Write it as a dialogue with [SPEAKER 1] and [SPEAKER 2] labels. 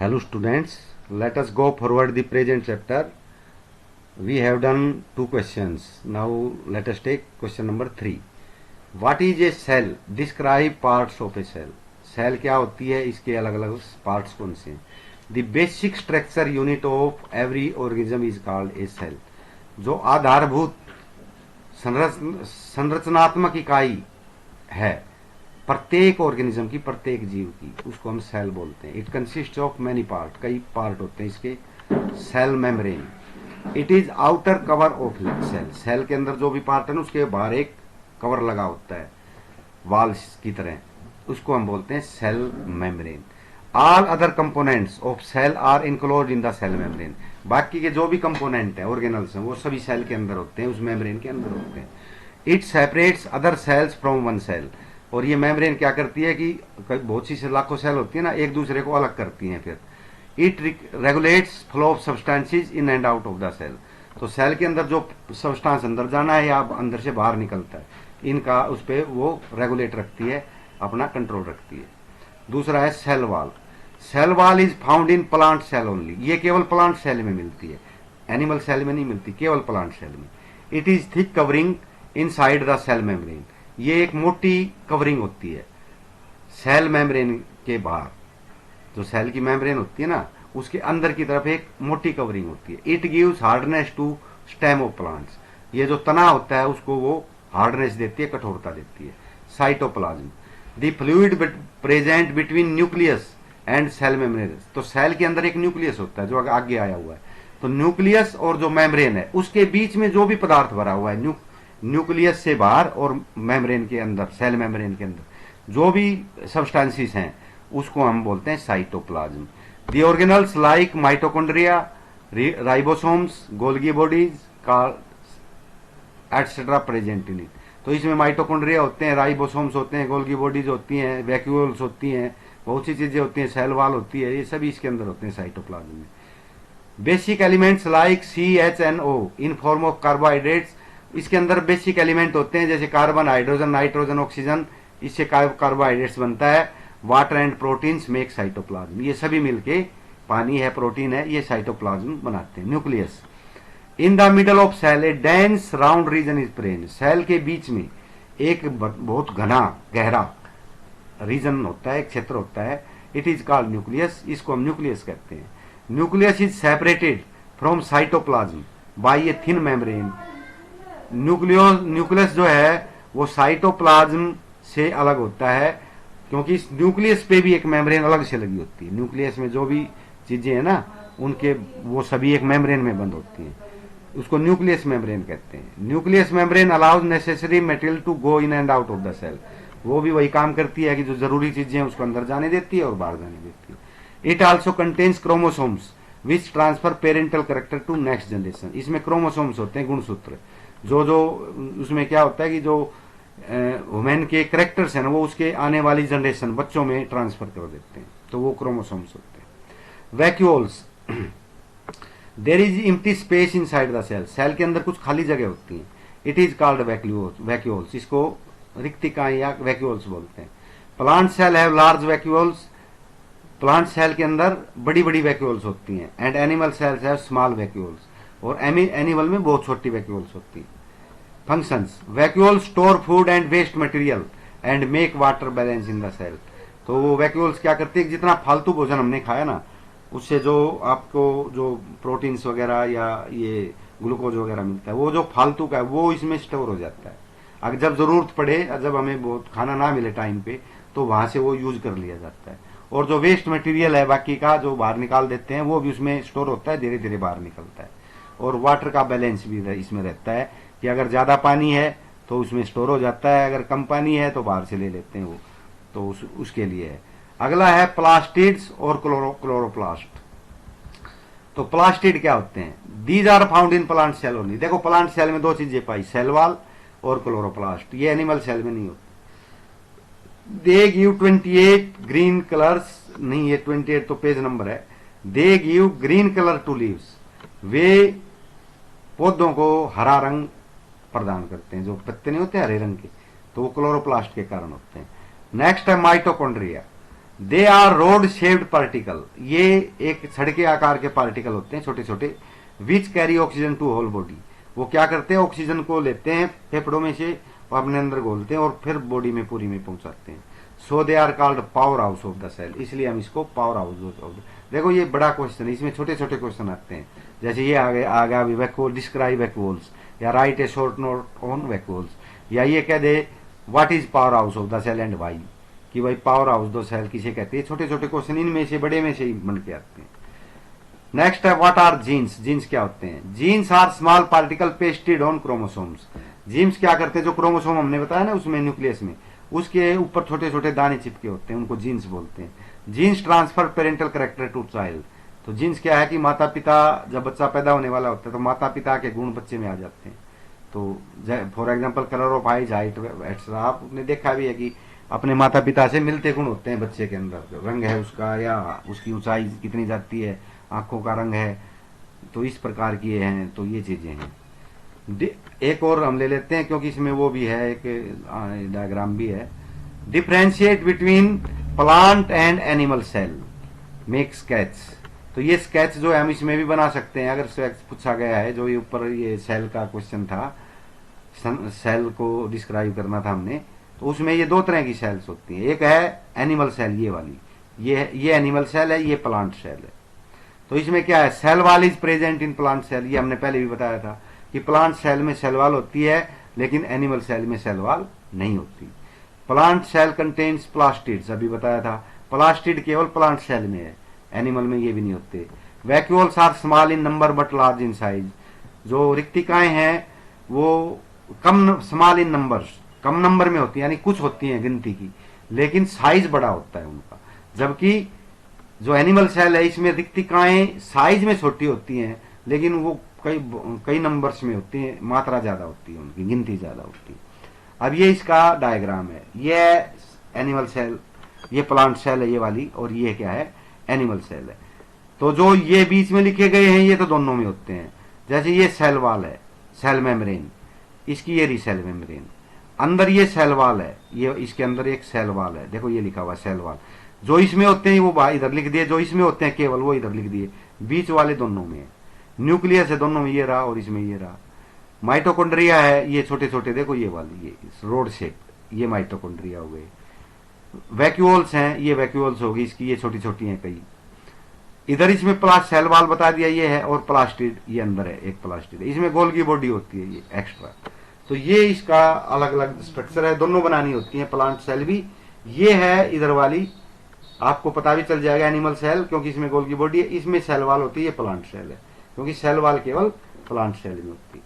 [SPEAKER 1] Hello students, let us go forward the present chapter. We have done two questions. Now let us take question number 3. What is a cell? Describe parts of a cell. Cell क्या होती है, इसके अलग अलग parts कौन से हैं? The basic structure unit of every organism is called a cell. जो आधारभूत संरचनात्मक इकाई है प्रत्येक ऑर्गेनिज्म की, प्रत्येक जीव की, उसको हम सेल बोलते हैं. It consist of many part, कई पार्ट होते हैं इसके. Cell membrane, it is outer cover of cell. Cell के अंदर जो भी पार्ट है ना, उसके बाहर एक कवर लगा होता है वॉल्स की तरह, उसको हम बोलते हैं cell membrane. All other components of cell are enclose in the cell membrane. बाकी के जो भी कंपोनेंट है, ऑर्गेनल्स हैं, वो सभी सेल के अंदर होते हैं, उस मेम्ब्रेन के अंदर होते हैं. It separates other cells from one cell. और ये मेम्ब्रेन क्या करती है कि बहुत सी लाखों सेल होती है ना, एक दूसरे को अलग करती हैं. फिर it regulates flow of substances in and out of the cell. तो सेल के अंदर जो सब्सटेंस अंदर जाना है या अंदर से बाहर निकलता है, इनका उस पर वो रेगुलेट रखती है, अपना कंट्रोल रखती है. दूसरा है cell wall. Cell wall is found in plant cell only. ये केवल प्लांट सेल में मिलती है, एनिमल सेल में नहीं मिलती, केवल प्लांट सेल में. It is thick covering inside the cell membrane. ये एक मोटी कवरिंग होती है सेल मेम्ब्रेन के बाहर. जो सेल की मेम्ब्रेन होती है ना, उसके अंदर की तरफ एक मोटी कवरिंग होती है. It gives hardness to stem of plants. ये जो तना होता है उसको वो हार्डनेस देती है, कठोरता देती है. Cytoplasm, the fluid present between nucleus and cell membrane. तो सेल के अंदर एक न्यूक्लियस होता है जो आगे आया हुआ है. तो न्यूक्लियस और जो मेम्ब्रेन है उसके बीच में जो भी पदार्थ भरा हुआ है, न्यूक्लियस से बाहर और मेम्ब्रेन के अंदर, सेल मेम्ब्रेन के अंदर जो भी सब्सटेंसेस हैं, उसको हम बोलते हैं cytoplasm. The organelles like mitochondria, ribosomes, Golgi bodies etcetera present in it. तो इसमें माइटोकॉन्ड्रिया होते हैं, राइबोसोम्स होते हैं, गोल्गी बॉडीज होती हैं, वैक्यूल्स होती हैं, बहुत सी चीजें होती हैं, सेल वॉल होती है, ये सभी इसके अंदर होते हैं साइटोप्लाज्म में. Basic elements like CHNO in form of carbohydrates. इसके अंदर बेसिक एलिमेंट होते हैं जैसे कार्बन, हाइड्रोजन, नाइट्रोजन, ऑक्सीजन, इससे कार्बोहाइड्रेट्स बनता है. Water and proteins make cytoplasm. ये सभी मिलके, पानी है, प्रोटीन है, ये साइटोप्लाज्म बनाते हैं. Nucleus, in the middle of cell a dense round region is present. Cell के बीच में एक बहुत घना गहरा रीजन होता है, एक क्षेत्र होता है. It is called nucleus. इसको हम न्यूक्लियस कहते हैं. Nucleus is separated from cytoplasm by a thin membrane. Nucleus जो है वो साइटोप्लाज्म से अलग होता है, क्योंकि इस न्यूक्लियस पे भी एक मेम्ब्रेन अलग से लगी होती है. न्यूक्लियस में जो भी चीजें हैं ना, उनके वो सभी एक मेम्ब्रेन में बंद होती हैं. उसको न्यूक्लियस मेम्ब्रेन कहते हैं. Nucleus membrane allows necessary material to go in and out of the cell. वो भी वही काम करती है कि जो जरूरी चीजें हैं उसको अंदर जाने देती है और बाहर जाने देती है. It also contains chromosomes which transfer parental character to next generation. इसमें क्रोमोसोम्स होते हैं, गुणसूत्र. जो उसमें क्या होता है कि जो वुमेन के कैरेक्टर्स हैं ना, वो उसके आने वाली जनरेशन, बच्चों में ट्रांसफर कर देते हैं. तो वो क्रोमोसोम्स होते हैं. Vacuoles, there is empty space inside the cell. Cell के अंदर कुछ खाली जगह होती है. It is called vacuoles. इसको रिक्तिकाएं या वैक्यूल्स बोलते हैं. Plant cell have large vacuoles. Plant cell के अंदर बड़ी बड़ी वैक्यूल्स होती हैं. And animal cells have small vacuoles. और एनिमल में बहुत छोटी वैक्यूल्स होती हैं. Functions, vacuoles store food and waste material and make water balance in the cell. तो वो वैक्यूल्स क्या करती है, जितना फालतू भोजन हमने खाया ना, उससे जो आपको जो प्रोटीन्स वगैरह या ये ग्लूकोज वगैरह मिलता है, वो जो फालतू का है वो इसमें स्टोर हो जाता है. अगर जब जरूरत पड़े, जब हमें बहुत खाना ना मिले टाइम पे, तो वहां से वो यूज कर लिया जाता है. और जो वेस्ट मटेरियल है बाकी का, जो बाहर निकाल देते हैं, वो भी उसमें स्टोर होता है, धीरे धीरे बाहर निकलता है. और वाटर का बैलेंस भी इसमें रहता है कि अगर ज्यादा पानी है तो उसमें स्टोर हो जाता है, अगर कम पानी है तो बाहर से ले लेते हैं वो. तो उसके लिए है. अगला है प्लास्टिड्स और क्लोरोप्लास्ट. तो प्लास्टिड क्या होते हैं? These are found in plant cell only. देखो, प्लांट सेल में दो चीजें पाई, सेल वॉल और क्लोरोप्लास्ट. ये एनिमल सेल में नहीं होते. They give 28 green colours. नहीं, ये 28 तो पेज नंबर है. They give green colour to leaves. वे पौधों को हरा रंग प्रदान करते हैं. जो पत्ते नहीं होते हरे रंग के, तो वो क्लोरोप्लास्ट के कारण होते हैं. नेक्स्ट है mitochondria. They are rod shaped particle, ये एक छड़ के आकार के पार्टिकल होते हैं छोटे छोटे, which carry oxygen to whole body. वो क्या करते हैं, ऑक्सीजन को लेते हैं फेफड़ों में से और अपने अंदर घोलते हैं और फिर बॉडी में पूरी में पहुंचाते हैं। So they are called powerhouse of the cell, इसलिए हम इसको पावर हाउस ऑफ। देखो ये बड़ा क्वेश्चन है, इसमें छोटे छोटे क्वेश्चन आते हैं, जैसे ये आगे अभी वैक्यूल, डिस्क्राइब वैक्यूल्स, या write a short note on vacuoles, या ये कह दे what is powerhouse of the cell and why, कि भाई पावर हाउस दो सेल किसे कहते हैं। छोटे छोटे क्वेश्चन इनमें से बड़े में से ही बन के आते हैं। नेक्स्ट है व्हाट आर जीन्स, जीन्स क्या होते हैं। Genes are small particle pasted on chromosomes. Genes क्या करते हैं, जो क्रोमोसोम हमने बताया ना उसमें न्यूक्लियस में, उसके ऊपर छोटे छोटे दाने चिपके होते हैं, उनको जीन्स बोलते हैं। Genes transfer parental character to child. तो जीन्स क्या है कि माता पिता, जब बच्चा पैदा होने वाला होता है तो माता पिता के गुण बच्चे में आ जाते हैं। तो for example colour of eyes, height etcetera, आपने देखा भी है कि अपने माता पिता से मिलते गुण होते हैं बच्चे के अंदर, रंग है उसका, या उसकी ऊंचाई कितनी जाती है, आंखों का रंग है, तो इस प्रकार की हैं। तो ये चीजें हैं। एक और हम ले लेते हैं क्योंकि इसमें वो भी है, एक डायग्राम भी है। Differentiate between plant and animal cell, make sketch. तो ये स्केच जो है हम इसमें भी बना सकते हैं अगर स्केच पूछा गया है। जो ये ऊपर ये सेल का क्वेश्चन था, सेल को डिस्क्राइब करना था हमने, तो उसमें ये दो तरह की सेल्स होती हैं। एक है एनिमल सेल, ये वाली, ये एनिमल सेल है, ये प्लांट सेल है। तो इसमें क्या है, cell wall is present in plant cell, ये हमने पहले भी बताया था कि प्लांट सेल में सेल वॉल होती है लेकिन एनिमल सेल में सेल वॉल नहीं होती। प्लांट सेल कंटेन्स प्लास्टिड्स, अभी बताया था, प्लास्टिड केवल प्लांट सेल में है, एनिमल में ये भी नहीं होते। Vacuoles are small in number but large in size. जो रिक्तिकाएं हैं वो कम, स्मॉल इन नंबर्स, कम नंबर में होती है, यानी कुछ होती हैं गिनती की, लेकिन साइज बड़ा होता है उनका। जबकि जो एनिमल सेल है इसमें रिक्तिकाएं साइज में छोटी होती हैं लेकिन वो कई नंबर्स में होती हैं, मात्रा ज्यादा होती है उनकी, गिनती ज्यादा होती है। अब ये इसका डायग्राम है, ये एनिमल सेल, ये प्लांट सेल है ये वाली, और ये क्या है, एनिमल सेल है। तो जो ये बीच में लिखे गए हैं ये तो दोनों में होते हैं। जैसे ये सेल वॉल है, सेल मेम्ब्रेन, इसकी ये सेल मेम्ब्रेन, अंदर ये सेल वॉल है, ये इसके अंदर एक सेल वॉल है, देखो ये लिखा हुआ सेल वॉल। जो इसमें होते हैं वो इधर लिख दिए, जो इसमें होते हैं केवल वो इधर लिख दिए, बीच वाले दोनों में है। न्यूक्लियस है दोनों में, ये रहा और इसमें ये रहा। माइटोकॉन्ड्रिया है, ये छोटे छोटे देखो ये वाली, ये रोड शेप, ये माइटोकॉन्ड्रिया हो गए। वैक्यूल्स हैं, ये वैक्यूल्स होगी इसकी, ये छोटी छोटी हैं कई। इधर इसमें प्लास्ट सेल वॉल बता दिया ये है, और प्लास्टिड ये अंदर है, एक प्लास्टिड, इसमें गोल्गी बॉडी होती है ये एक्स्ट्रा। तो ये इसका अलग अलग स्ट्रक्चर है, दोनों बनानी होती है, प्लांट सेल भी। ये है इधर वाली, आपको पता भी चल जाएगा एनिमल सेल, क्योंकि इसमें गोल्गी बॉडी है, इसमें सेल वॉल होती है, ये प्लांट सेल है, क्योंकि सेल वॉल केवल प्लांट सेल में होती है।